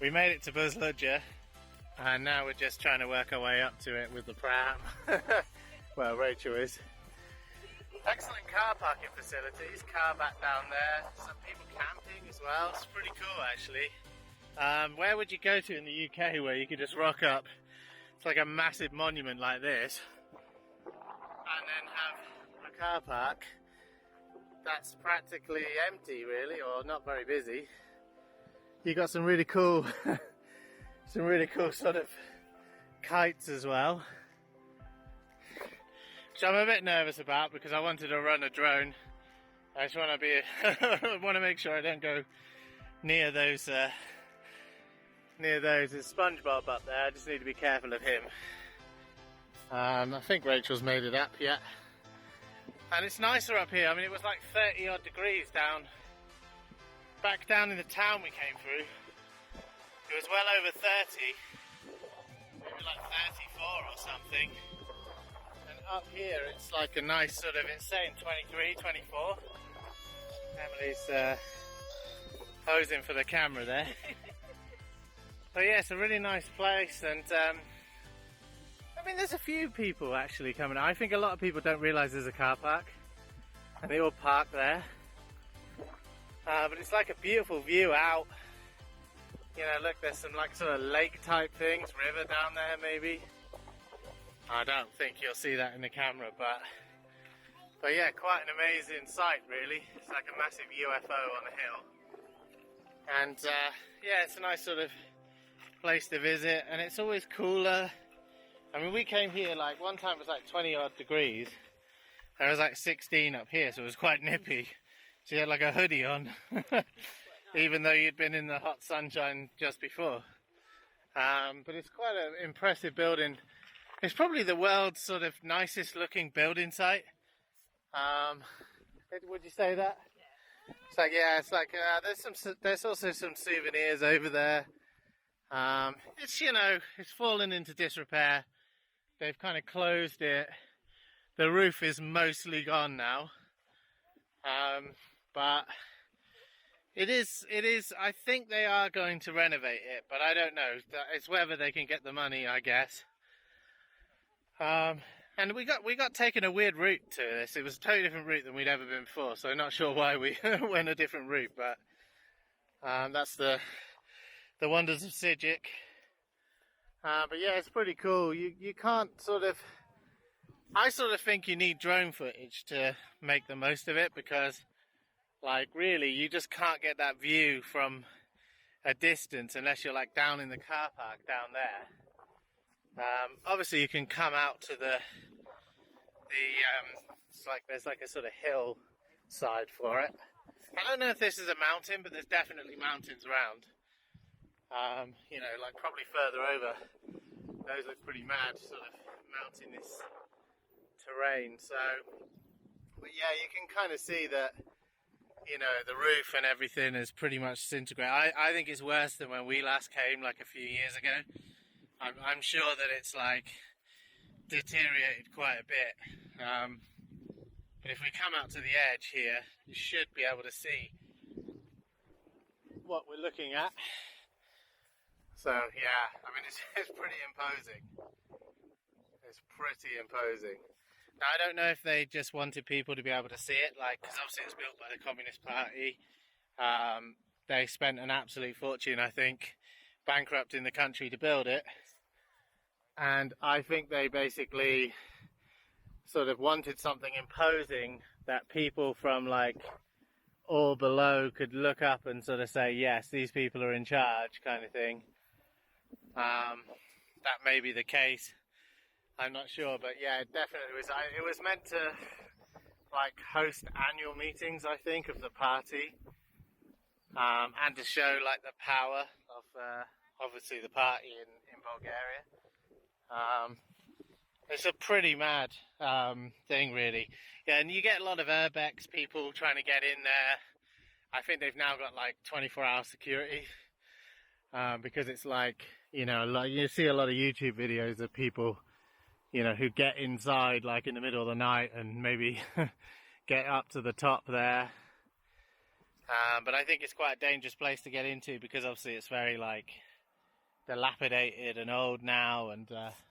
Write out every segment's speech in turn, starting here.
We made it to Buzludzha, and now we're just trying to work our way up to it with the pram. Well, Rachel is. Excellent car parking facilities, car back down there, some people camping as well. It's pretty cool actually. Where would you go to in the UK where you could just rock up? It's like a massive monument like this, and then have a car park that's practically empty really, or not very busy. You got some really cool sort of kites as well, which I'm a bit nervous about because I wanted to run a drone. I just want to be want to make sure I don't go near those There's SpongeBob up there. I just need to be careful of him. I think Rachel's made it up yet. And it's nicer up here. I mean, it was like 30 odd degrees back down in the town we came through. It was well over 30, maybe like 34 or something. And up here it's like a nice sort of, it's saying 23, 24. Emily's posing for the camera there. But yeah, it's a really nice place, and I mean there's a few people actually coming. I think a lot of people don't realise there's a car park, and they all park there. But it's like a beautiful view out. You know, look, there's some like sort of lake type things, river down there maybe. I don't think you'll see that in the camera, but yeah, quite an amazing sight really. It's like a massive UFO on a hill. And yeah, it's a nice sort of place to visit, and it's always cooler. I mean, we came here like one time it was like 20 odd degrees. There was like 16 up here, so it was quite nippy. So you had like a hoodie on, even though you'd been in the hot sunshine just before. But it's quite an impressive building. It's probably the world's sort of nicest looking building site. Would you say that? Yeah. It's like, yeah, it's like there's also some souvenirs over there. It's, you know, it's fallen into disrepair. They've kind of closed it. The roof is mostly gone now. But it is, I think they are going to renovate it, but I don't know. It's whether they can get the money, I guess. And we got taken a weird route to this. It was a totally different route than we'd ever been before, so I'm not sure why we went a different route, but that's the wonders of Sijic. But yeah, it's pretty cool. You can't sort of, I sort of think you need drone footage to make the most of it, because like really you just can't get that view from a distance unless you're like down in the car park down there. Obviously you can come out to it's like there's like a sort of hill side for it. I don't know if this is a mountain, but there's definitely mountains around. You know, like probably further over. Those look pretty mad, sort of mountainous terrain. So, but yeah, you can kind of see that, you know, the roof and everything is pretty much disintegrated. I think it's worse than when we last came, like a few years ago. I'm sure that it's like deteriorated quite a bit. But if we come out to the edge here, you should be able to see what we're looking at. So yeah, I mean it's pretty imposing. It's pretty imposing. Now I don't know if they just wanted people to be able to see it, like, because obviously it's built by the Communist Party. They spent an absolute fortune, I think, bankrupting the country to build it. And I think they basically sort of wanted something imposing that people from like all below could look up and sort of say, yes, these people are in charge, kind of thing. That may be the case. I'm not sure, but yeah, it definitely was. It was meant to like host annual meetings, I think, of the party, and to show like the power of obviously the party in Bulgaria. It's a pretty mad thing, really. Yeah, and you get a lot of urbex people trying to get in there. I think they've now got like 24-hour security, because it's like, you know, you see a lot of YouTube videos of people, you know, who get inside like in the middle of the night and maybe get up to the top there. But I think it's quite a dangerous place to get into, because obviously it's very like dilapidated and old now, and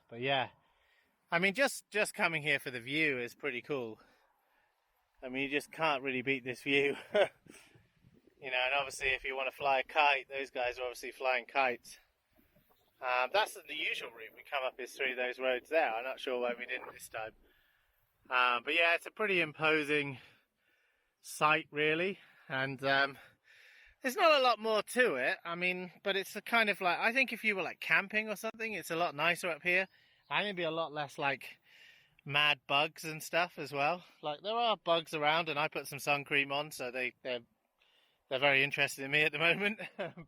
but yeah, I mean, just coming here for the view is pretty cool. I mean, you just can't really beat this view. You know, and obviously if you want to fly a kite, those guys are obviously flying kites. That's the usual route we come up, is through those roads there. I'm not sure why we didn't this time. But yeah, it's a pretty imposing sight, really. And there's not a lot more to it. I mean, but it's a kind of like, I think if you were like camping or something, it's a lot nicer up here. And it'd be a lot less like mad bugs and stuff as well. Like, there are bugs around, and I put some sun cream on, so they're very interested in me at the moment.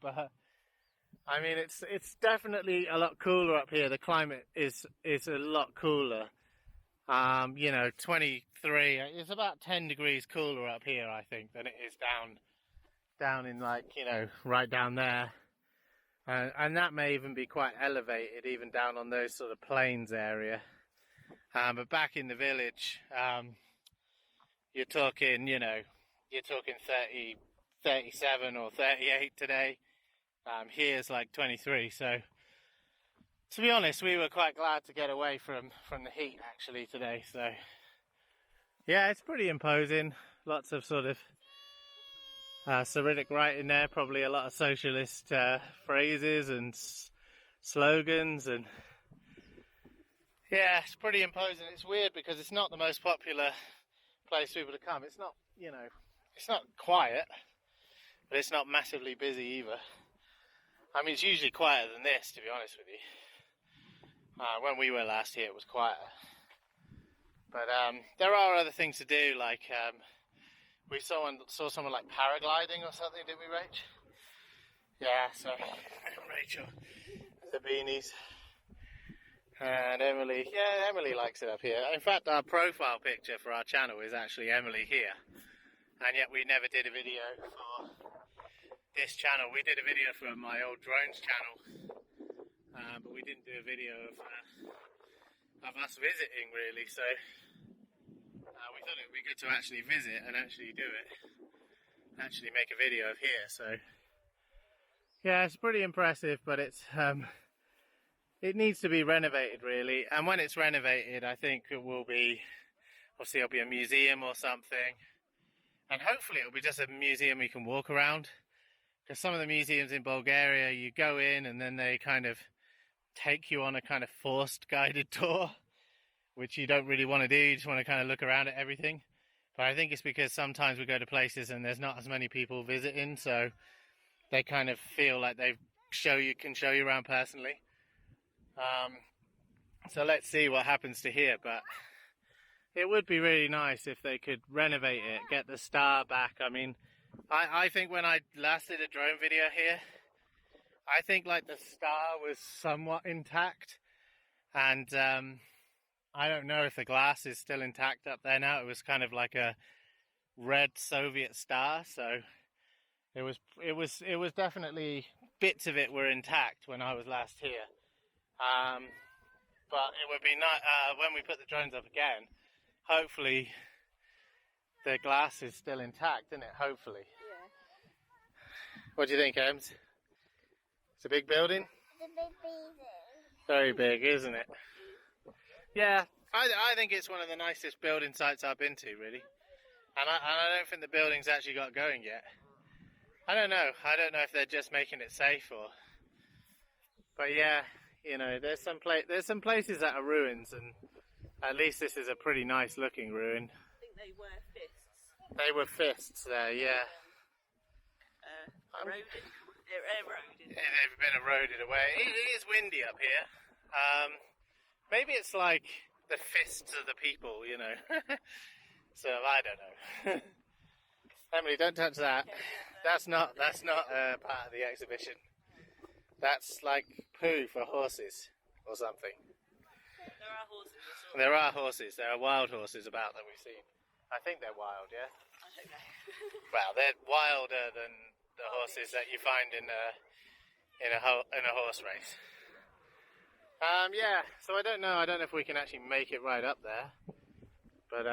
But I mean, it's definitely a lot cooler up here. The climate is a lot cooler. You know, 23. It's about 10 degrees cooler up here, I think, than it is down in, like, you know, right down there. And that may even be quite elevated, even down on those sort of plains area. But back in the village, you're talking, you know, you're talking 30, 37 or 38 today. Here's like 23. So, to be honest, we were quite glad to get away from the heat actually today. So, yeah, it's pretty imposing. Lots of sort of Cyrillic writing there, probably a lot of socialist phrases and slogans, and yeah, it's pretty imposing. It's weird because it's not the most popular place for people to come. It's not, you know, it's not quiet, but it's not massively busy either. I mean, it's usually quieter than this, to be honest with you. When we were last here, it was quieter. But there are other things to do, like we saw someone like paragliding or something, didn't we, Rach? Yeah, so Rachel, the beanies. And Emily, yeah, Emily likes it up here. In fact, our profile picture for our channel is actually Emily here. And yet we never did a video for this channel. We did a video for my old drones channel. But we didn't do a video of us visiting, really. So we thought it would be good to actually visit and actually do it. Actually make a video of here. So yeah, it's pretty impressive, but it's it needs to be renovated, really. And when it's renovated, I think it will be, obviously it'll be a museum or something. And hopefully it'll be just a museum you can walk around. Because some of the museums in Bulgaria, you go in and then they kind of take you on a kind of forced guided tour, which you don't really want to do. You just want to kind of look around at everything. But I think it's because sometimes we go to places and there's not as many people visiting, so they kind of feel like they can show you around personally. So let's see what happens to here, but it would be really nice if they could renovate it, get the star back. I mean, I think when I last did a drone video here, I think like the star was somewhat intact, and I don't know if the glass is still intact up there now. It was kind of like a red Soviet star, so it was definitely, bits of it were intact when I was last here. But it would be nice when we put the drones up again. Hopefully, the glass is still intact, isn't it? Hopefully. Yeah. What do you think, Ems? It's a big building? It's a big building. Very big, isn't it? Yeah, I think it's one of the nicest building sites I've been to, really. And I don't think the building's actually got going yet. I don't know. I don't know if they're just making it safe or... But yeah, you know, there's some places that are ruins, and at least this is a pretty nice looking ruin. I think they were fists. They were fists there, yeah. Eroded. They're eroded. Yeah, they've been eroded away. It is windy up here. Maybe it's like the fists of the people, you know. So I don't know. Emily, don't touch that. That's not part of the exhibition. That's like poo for horses or something. There are horses. There are horses. There are wild horses about that we've seen. I think they're wild, yeah? I don't know. Well, they're wilder than the horses that you find in a horse race. Yeah, so I don't know if we can actually make it right up there. But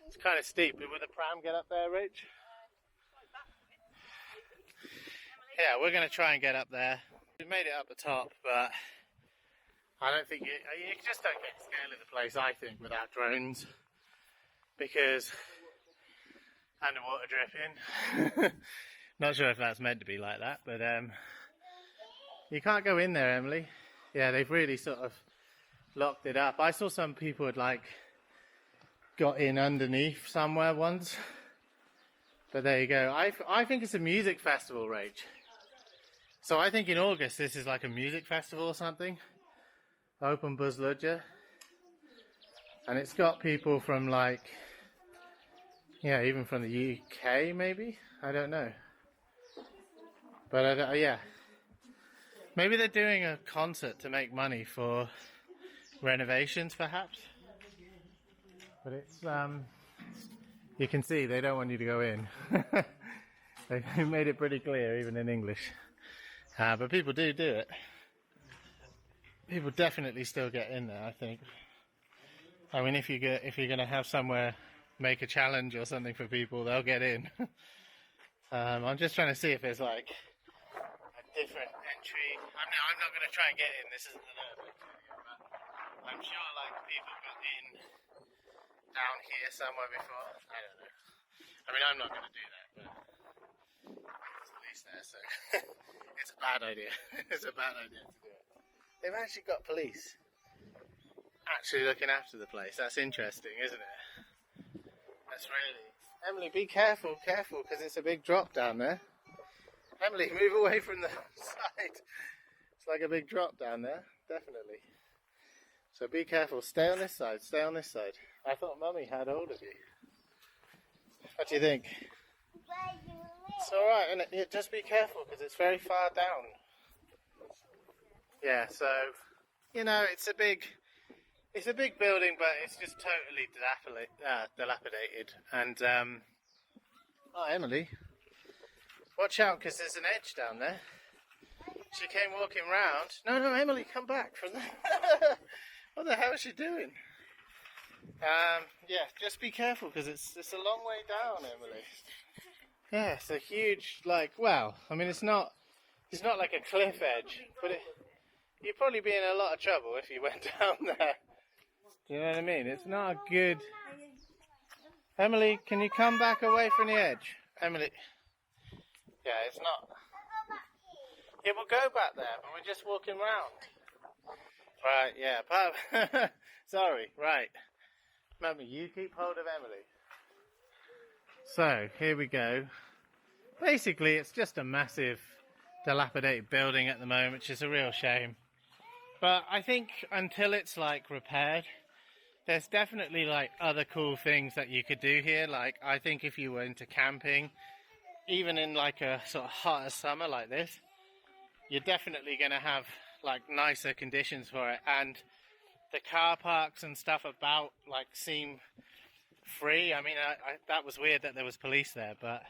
it's kind of steep. Will the pram get up there, Rach? Yeah, we're going to try and get up there. We made it up the top, but I don't think you just don't get the scale of the place, I think, without drones. Because underwater dripping. Not sure if that's meant to be like that, but you can't go in there, Emily. Yeah, they've really sort of locked it up. I saw some people had like got in underneath somewhere once. But there you go. I think it's a music festival, Rach. So I think in August this is like a music festival or something. Open Buzludzha. And it's got people from like, yeah, even from the UK maybe? I don't know. But yeah. Maybe they're doing a concert to make money for renovations perhaps. But it's, you can see they don't want you to go in. They made it pretty clear, even in English. But people do it. People definitely still get in there, I think. I mean, if you're going to have somewhere make a challenge or something for people, they'll get in. I'm just trying to see if there's like a different entry. I'm not going to try and get in. This isn't an urbex video, but I'm sure like people got in down here somewhere before. I don't know. I mean, I'm not going to do that, but there's police there, so it's a bad idea. It's a bad idea to do it. They've actually got police actually looking after the place. That's interesting, isn't it? That's really... Emily, be careful, because it's a big drop down there. Emily, move away from the side. It's like a big drop down there, definitely. So be careful. Stay on this side, stay on this side. I thought Mummy had hold of you. What do you think? It's alright, isn't it? Yeah, just be careful, because it's very far down. Yeah, so, you know, it's a big building, but it's just totally dilapidated. And, oh, Emily, watch out, because there's an edge down there. She came walking round. No, Emily, come back from there. What the hell is she doing? Yeah, just be careful, because it's a long way down, Emily. Yeah, it's a huge, like, well, I mean, it's not like a cliff edge, but you'd probably be in a lot of trouble if you went down there. Do you know what I mean? It's not a good... Emily, can you come back away from the edge? Emily. Yeah, it's not... Yeah, we'll go back there, but we're just walking round. Right, yeah. Sorry, right. Mummy, you keep hold of Emily. So, here we go. Basically, it's just a massive dilapidated building at the moment, which is a real shame. But I think until it's like repaired, there's definitely like other cool things that you could do here. Like I think if you were into camping, even in like a sort of hotter summer like this, you're definitely going to have like nicer conditions for it. And the car parks and stuff about like seem free. I mean, that was weird that there was police there, but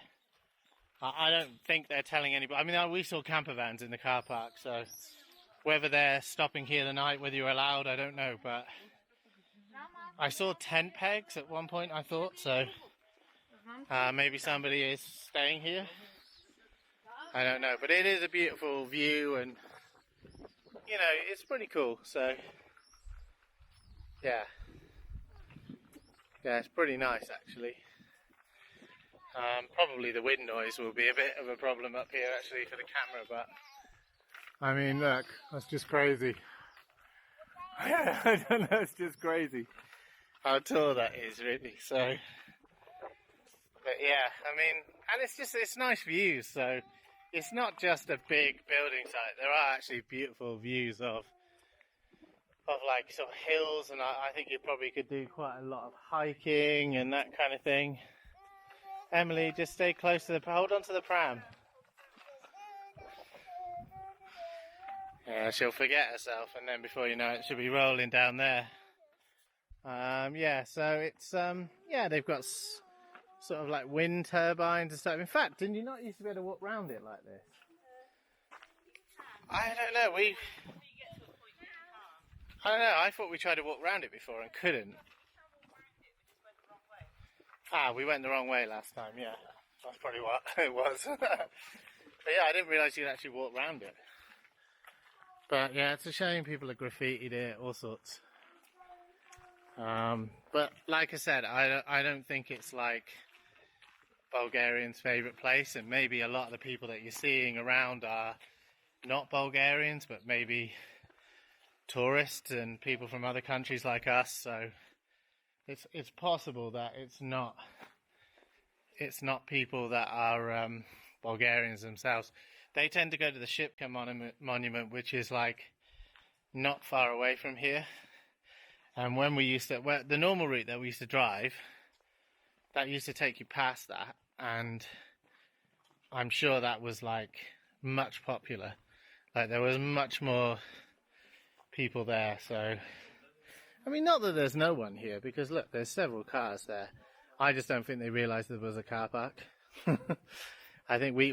I don't think they're telling anybody. I mean, we saw camper vans in the car park, so whether they're stopping here the night, whether you're allowed, I don't know. But I saw tent pegs at one point, I thought, so maybe somebody is staying here. I don't know, but it is a beautiful view, and you know, it's pretty cool. So yeah, it's pretty nice actually. Probably the wind noise will be a bit of a problem up here actually for the camera, but I mean, look, that's just crazy. I don't know, it's just crazy how tall that is, really. So, but yeah, I mean, and it's nice views. So, it's not just a big building site. There are actually beautiful views of like sort of hills, and I think you probably could do quite a lot of hiking and that kind of thing. Emily, just stay close to hold on to the pram. Yeah, she'll forget herself, and then before you know it, she'll be rolling down there. Yeah, so it's, yeah, they've got sort of like wind turbines and stuff. In fact, didn't you not used to be able to walk around it like this? I don't know, I thought we tried to walk around it before and couldn't. We went the wrong way last time, yeah. That's probably what it was. But yeah, I didn't realise you could actually walk around it. But yeah, it's a shame people have graffitied it, all sorts. But like I said, I don't think it's like Bulgarians' favourite place, and maybe a lot of the people that you're seeing around are not Bulgarians, but maybe tourists and people from other countries like us. So it's possible that it's not people that are Bulgarians themselves. They tend to go to the Shipka Monument, which is like not far away from here. And when we used to, the normal route that we used to drive, that used to take you past that, and I'm sure that was like much popular. Like there was much more people there. So, I mean, not that there's no one here, because look, there's several cars there. I just don't think they realised there was a car park. I think we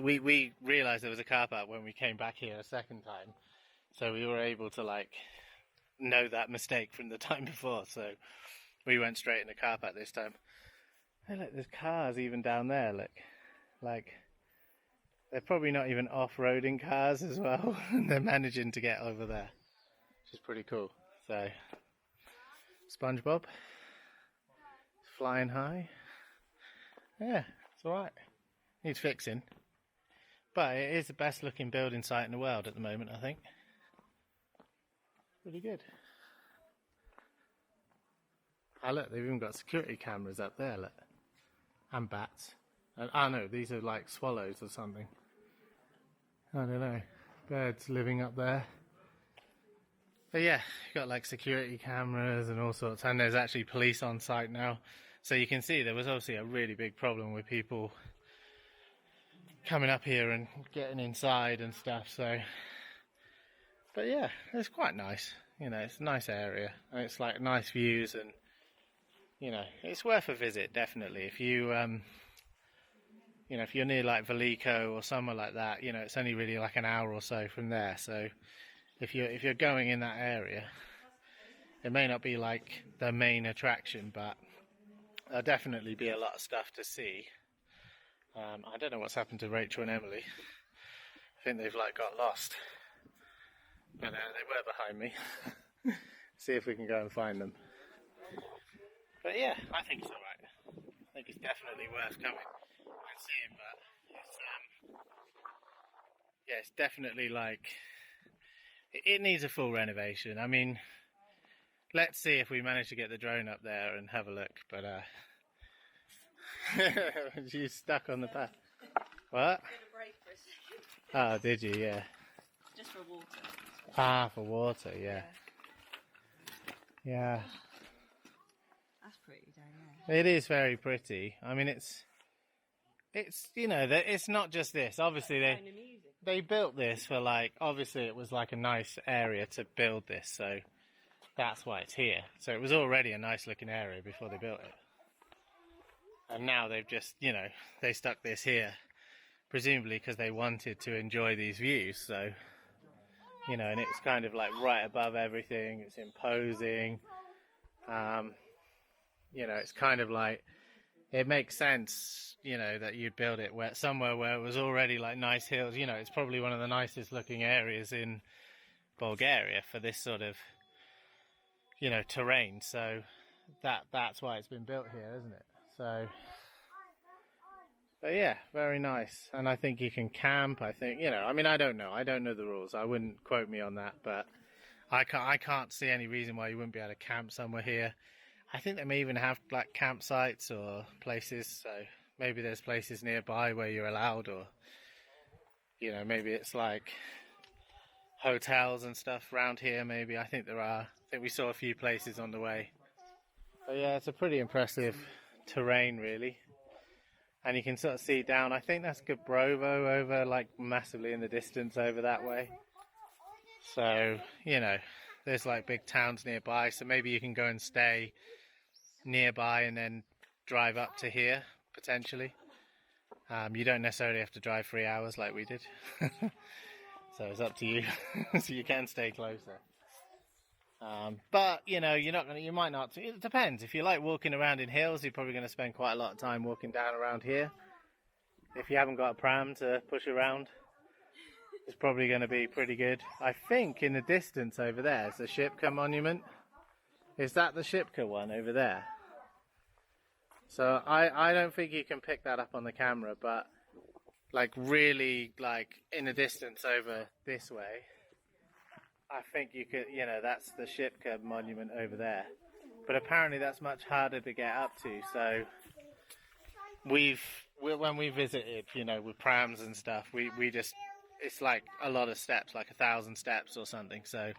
realised there was a car park when we came back here a second time. So we were able to like know that mistake from the time before. So we went straight in the car park this time. Hey, look, there's cars even down there, look. Like, they're probably not even off-roading cars as well. And they're managing to get over there, which is pretty cool. So, SpongeBob, flying high. Yeah, it's alright. Needs fixing. But it is the best looking building site in the world at the moment, I think. Pretty good. Oh look, they've even got security cameras up there, look. And bats. And, oh no, these are like swallows or something. I don't know. Birds living up there. But yeah, you've got like security cameras and all sorts. And there's actually police on site now. So you can see there was obviously a really big problem with people coming up here and getting inside and stuff. So, but yeah, it's quite nice. You know, it's a nice area. And it's like nice views, and you know, it's worth a visit, definitely. If you, you know, if you're near like Veliko or somewhere like that, you know, it's only really like an hour or so from there. So if you're going in that area, it may not be like the main attraction, but there'll definitely be a lot of stuff to see. I don't know what's happened to Rachel and Emily. I think they've like got lost. But they were behind me. See if we can go and find them. But yeah, I think it's alright. I think it's definitely worth coming and seeing, but it's, yeah, it's definitely like, it needs a full renovation. I mean, let's see if we manage to get the drone up there and have a look, but she's stuck on the path. What? Oh, did you? Yeah. Just for water. Ah, for water, yeah. Yeah. That's pretty down there. It is very pretty. I mean, it's you know, it's not just this. Obviously, they built this for like, obviously it was like a nice area to build this, so that's why it's here. So it was already a nice looking area before they built it. And now they've just, you know, they stuck this here, presumably because they wanted to enjoy these views. So, you know, and it's kind of like right above everything. It's imposing. You know, it's kind of like, it makes sense, you know, that you'd build it somewhere where it was already like nice hills. You know, it's probably one of the nicest looking areas in Bulgaria for this sort of, you know, terrain. So that's why it's been built here, isn't it? So, but yeah, very nice. And I think you can camp. I think, you know, I mean, I don't know the rules. I wouldn't quote me on that, but I can't see any reason why you wouldn't be able to camp somewhere here. I think they may even have like campsites or places, so maybe there's places nearby where you're allowed, or, you know, maybe it's like hotels and stuff around here, maybe. I think there are. I think we saw a few places on the way. But yeah, it's a pretty impressive terrain, really. And you can sort of see down, I think that's Gabrovo over, like, massively in the distance over that way. So, you know, there's like big towns nearby, so maybe you can go and stay nearby and then drive up to here, potentially. You don't necessarily have to drive 3 hours like we did. So it's up to you. So you can stay closer. But, you know, you might not, it depends. If you like walking around in hills, you're probably going to spend quite a lot of time walking down around here. If you haven't got a pram to push around, is probably going to be pretty good. I think in the distance over there is the Shipka Monument. Is that the Shipka one over there? So I don't think you can pick that up on the camera, but like really like in the distance over this way, I think you could, you know, that's the Shipka Monument over there. But apparently that's much harder to get up to, so when we visited, you know, with prams and stuff, we just, it's like a lot of steps, like 1,000 steps or something, so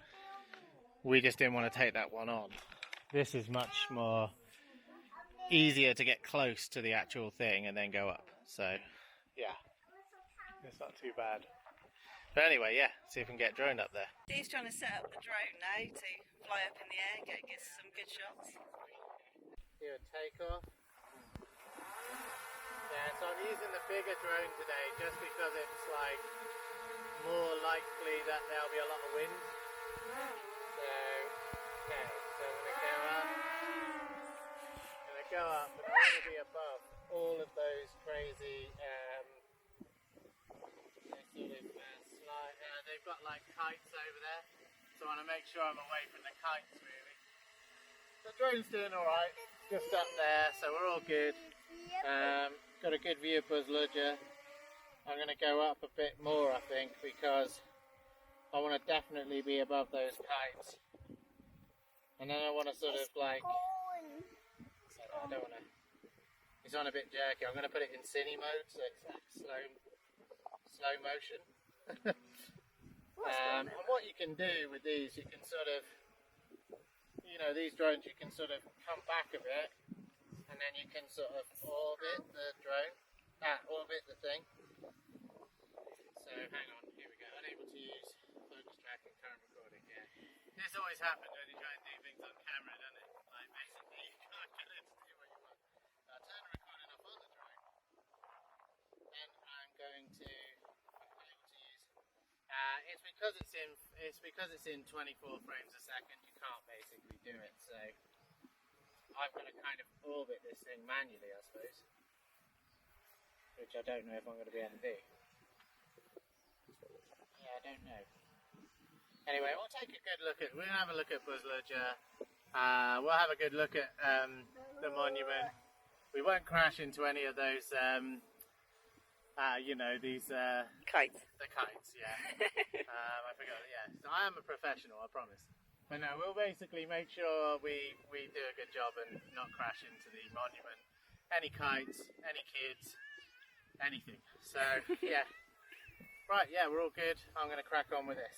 we just didn't want to take that one on. This is much more easier to get close to the actual thing and then go up, so yeah, it's not too bad. But anyway, yeah, see if we can get a drone up there. Steve's trying to set up the drone now to fly up in the air and get some good shots. Do a takeoff. Yeah, so I'm using the bigger drone today just because it's like more likely that there'll be a lot of wind. So, okay, so I'm gonna go up and I'm gonna be above all of those crazy they've got like kites over there, so I want to make sure I'm away from the kites really. The drone's doing alright, just up there, so we're all good. Got a good view of Buzludzha. I'm going to go up a bit more I think, because I want to definitely be above those kites. And then I want to sort of like, I don't want to, it's on a bit jerky, I'm going to put it in cine mode, so it's like slow motion. And what you can do with these, you can sort of, you know, these drones, you can sort of come back a bit, and then you can sort of orbit the drone, orbit the thing. So hang on, here we go, unable to use focus tracking, current recording, yeah. This always happens when you try and do things on camera, doesn't it? Like basically you can't get it to do what you want. I'll turn the recording off on the drone, and I'm going to it's because it's in 24 frames a second, you can't basically do it, so I'm going to kind of orbit this thing manually, I suppose, which I don't know if I'm going to be able to do. Yeah, I don't know. Anyway, we'll take a good look at, we'll have a look at Buzludzha, we'll have a good look at the monument. We won't crash into any of those you know, these Kites. The kites, yeah. I forgot, yeah. So I am a professional, I promise. But no, we'll basically make sure we do a good job and not crash into the monument. Any kites, any kids, anything. So, yeah. Right, yeah, we're all good. I'm going to crack on with this.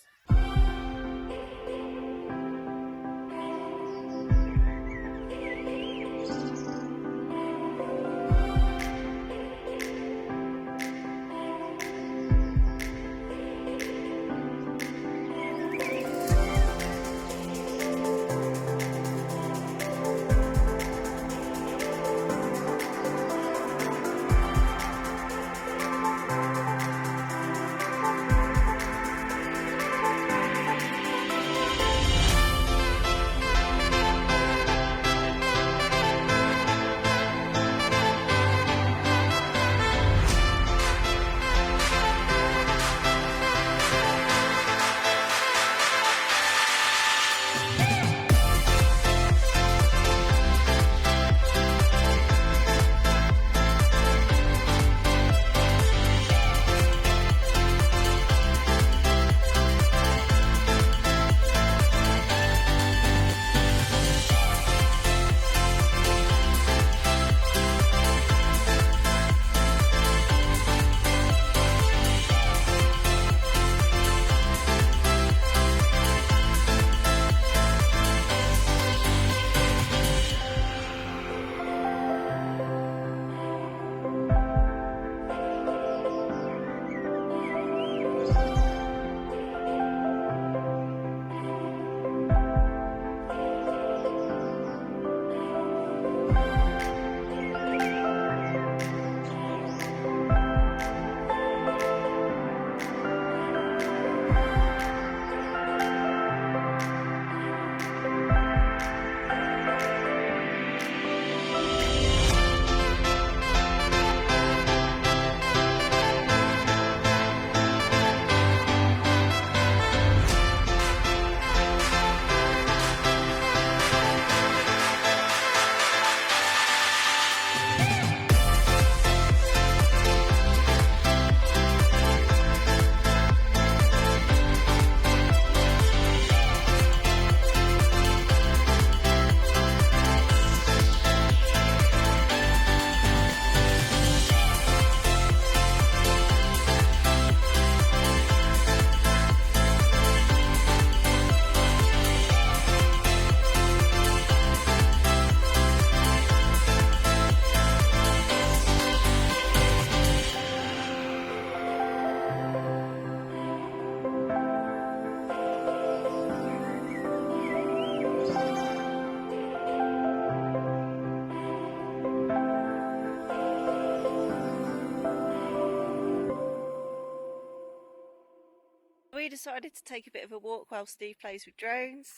we decided to take a bit of a walk while Steve plays with drones.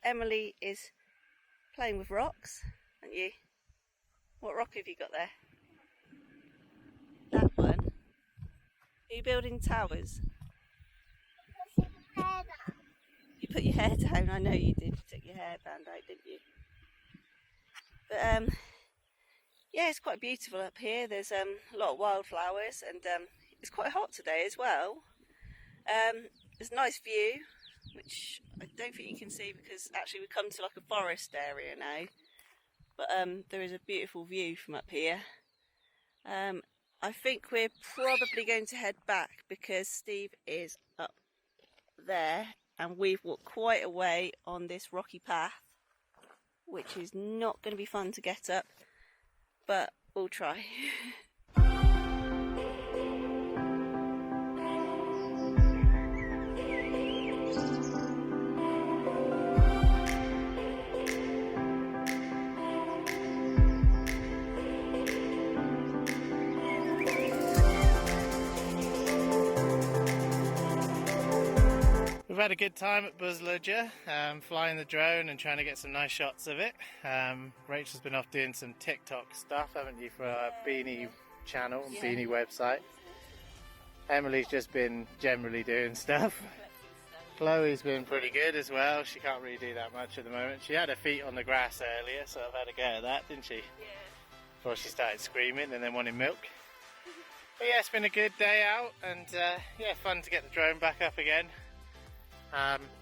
Emily is playing with rocks, aren't you? What rock have you got there? That one. Are you building towers? You put your hair down, I know you did. You took your hairband out, didn't you? But yeah, it's quite beautiful up here. There's a lot of wildflowers, and it's quite hot today as well. There's a nice view, which I don't think you can see because actually we've come to like a forest area now. But there is a beautiful view from up here. I think we're probably going to head back because Steve is up there and we've walked quite a way on this rocky path, which is not going to be fun to get up, but we'll try. We've had a good time at Buzludzha, flying the drone and trying to get some nice shots of it. Rachel's been off doing some TikTok stuff, haven't you, for our Beanie channel, yeah. Beanie website. Emily's just been generally doing stuff. Chloe's been pretty good as well. She can't really do that much at the moment. She had her feet on the grass earlier, so I've had a go at that, didn't she? Yeah. Before she started screaming and then wanting milk. But yeah, it's been a good day out, and yeah, fun to get the drone back up again.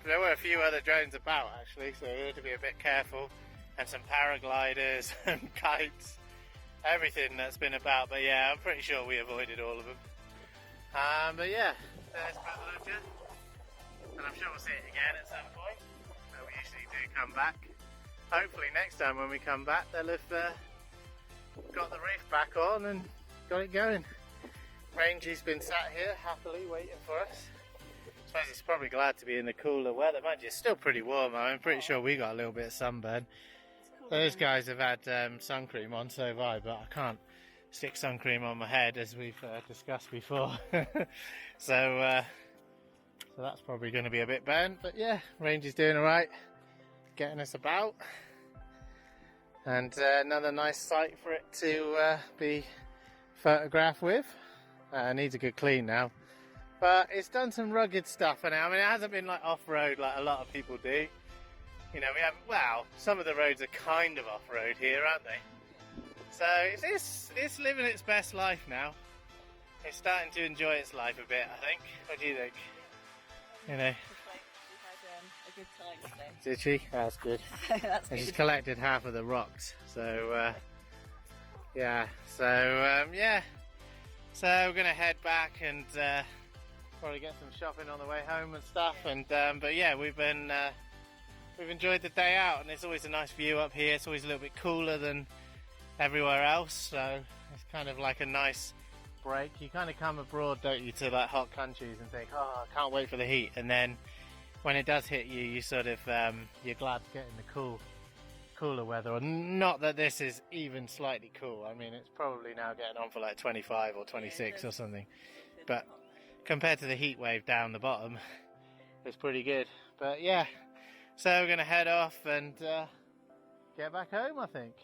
There were a few other drones about actually, so we had to be a bit careful, and some paragliders and kites, everything that's been about, but yeah, I'm pretty sure we avoided all of them. But yeah, there's Buzludzha, and I'm sure we'll see it again at some point. We usually do come back. Hopefully next time when we come back they'll have got the roof back on and got it going. Rangie's been sat here happily waiting for us. I suppose he's probably glad to be in the cooler weather. Mind you, it's still pretty warm. I'm pretty sure we got a little bit of sunburn. Those guys have had sun cream on, so have I, but I can't stick sun cream on my head as we've discussed before. So that's probably going to be a bit burnt, but yeah, Rangie's doing alright, getting us about. And another nice site for it to be photographed with. Needs a good clean now. But it's done some rugged stuff in it. I mean, it hasn't been like off-road like a lot of people do. You know, we have, well, some of the roads are kind of off-road here, aren't they? So it's living its best life now. It's starting to enjoy its life a bit, I think. What do you think? You know. A good time today. Did she? That's good. That's and good. She's collected half of the rocks. So yeah. So yeah. So we're gonna head back and probably get some shopping on the way home and stuff. And but yeah, we've enjoyed the day out, and it's always a nice view up here. It's always a little bit cooler than everywhere else, so it's kind of like a nice break. You kind of come abroad, don't you, to like hot countries and think, oh, I can't wait for the heat, and then when it does hit you, you sort of you're glad to get in the cooler weather. Or not that this is even slightly cool. I mean, it's probably now getting on for like 25 or 26 or something, but compared to the heat wave down the bottom, it's pretty good. But yeah, so we're going to head off and get back home, I think.